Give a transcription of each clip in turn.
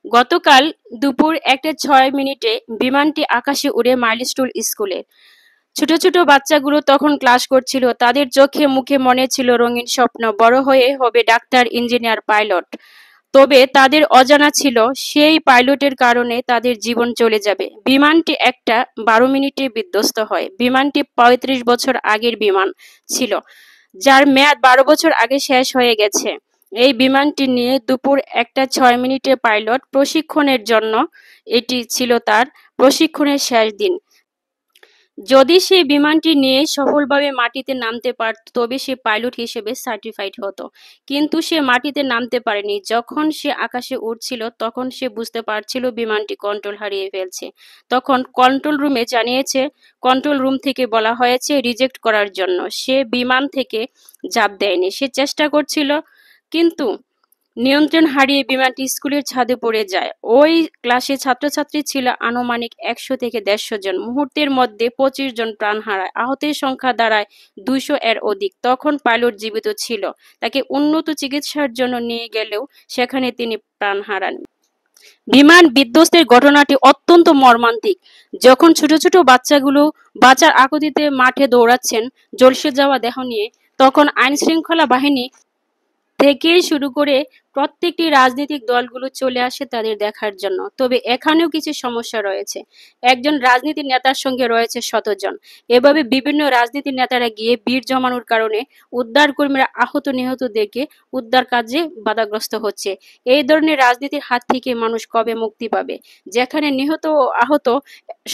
গতকাল দুপুর 1:06 বিমানটি আকাশে উড়ে মাইলস্টোন স্কুলে। ছোট ছোট বাচ্চাগুলো তখন ক্লাস করছিল। তাদের চোখে মুখে মনে ছিল রঙিন স্বপ্ন, বড় হয়ে হবে ডাক্তার, ইঞ্জিনিয়ার, পাইলট। তবে তাদের অজানা ছিল সেই পাইলটের কারণে তাদের জীবন চলে যাবে। বিমানটি 1:12 বিধ্বস্ত হয়। বিমানটি 35 বছর আগের বিমান ছিল, যার মেয়াদ 12 বছর আগে শেষ হয়ে গেছে। এই বিমানটি নিয়ে দুপুর 1:06 পাইলট প্রশিক্ষণের জন্য এটি ছিল তার প্রশিক্ষণের শেষ দিন। যদি সে বিমানটি নিয়ে সফলভাবে মাটিতে নামতে পারত তবে সে পাইলট হিসেবে সার্টিফাইড হতো। কিন্তু সে মাটিতে নামতে পারেনি। যখন সে আকাশে উড়ছিল তখন সে বুঝতে পারছিল বিমানটি কন্ট্রোল হারিয়ে ফেলছে। তখন কন্ট্রোল রুমে জানিয়েছে, কন্ট্রোল রুম থেকে বলা হয়েছে রিজেক্ট করার জন্য। সে বিমান থেকে ঝাঁপ দেয়নি, সে চেষ্টা করছিল, কিন্তু নিয়ন্ত্রণ হারিয়ে বিমানটি স্কুলের ছাদে পড়ে যায়। ওই ক্লাসে ছাত্রছাত্রী ছিল আনুমানিক 100 থেকে 150 জন। মুহূর্তের মধ্যে 25 জন প্রাণ হারায়। আহতের সংখ্যা দাঁড়ায় 200 এর অধিক। তখন পাইলট জীবিত ছিল। তাকে উন্নত চিকিৎসার জন্য নিয়ে গেলেও সেখানে তিনি প্রাণ হারান। বিমান বিধ্বস্তের ঘটনাটি অত্যন্ত মর্মান্তিক। যখন ছোট ছোট বাচ্চাগুলো বাঁচার আকুতিতে মাঠে দৌড়াচ্ছেন ঝলসে যাওয়া দেহ নিয়ে, তখন আইনশৃঙ্খলা বাহিনী থেকে শুরু করে প্রত্যেকটি রাজনৈতিক দলগুলো চলে আসে তাদের দেখার জন্য। তবে এখানেও কিছু সমস্যা রয়েছে। একজন রাজনীতি নেতার সঙ্গে রয়েছে শতজন। এভাবে বিভিন্ন রাজনীতি নেতারা গিয়ে ভিড় জমানোর কারণে উদ্ধারকর্মীরা আহত নিহত দেখে উদ্ধার কাজে বাধাগ্রস্ত হচ্ছে। এই ধরনের রাজনীতির হাত থেকে মানুষ কবে মুক্তি পাবে? যেখানে নিহত ও আহত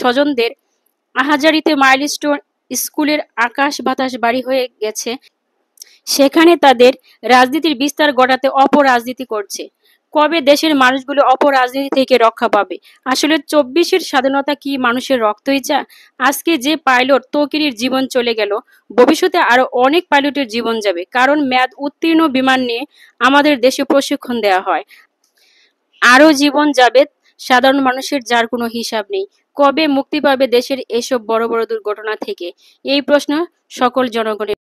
স্বজনদের আহাজারিতে মাইলস্টোন স্কুলের আকাশ বাতাস বাড়ি হয়ে গেছে, সেখানে তাদের রাজনীতির বিস্তার ঘটাতে অপরাজনীতি করছে। কবে দেশের মানুষগুলো অপরাজনীতি থেকে রক্ষা পাবে? আসলে 24-এর স্বাধীনতা কি মানুষের রক্তই চা? আজকে যে পাইলট তৌকিরের জীবন চলে গেল, ভবিষ্যতে আরো অনেক পাইলটের জীবন যাবে, কারণ মেয়াদ উত্তীর্ণ বিমান নিয়ে আমাদের দেশে প্রশিক্ষণ দেওয়া হয়। আরো জীবন যাবে সাধারণ মানুষের, যার কোনো হিসাব নেই। কবে মুক্তি পাবে দেশের এসব বড় বড় দুর্ঘটনা থেকে? এই প্রশ্ন সকল জনগণের।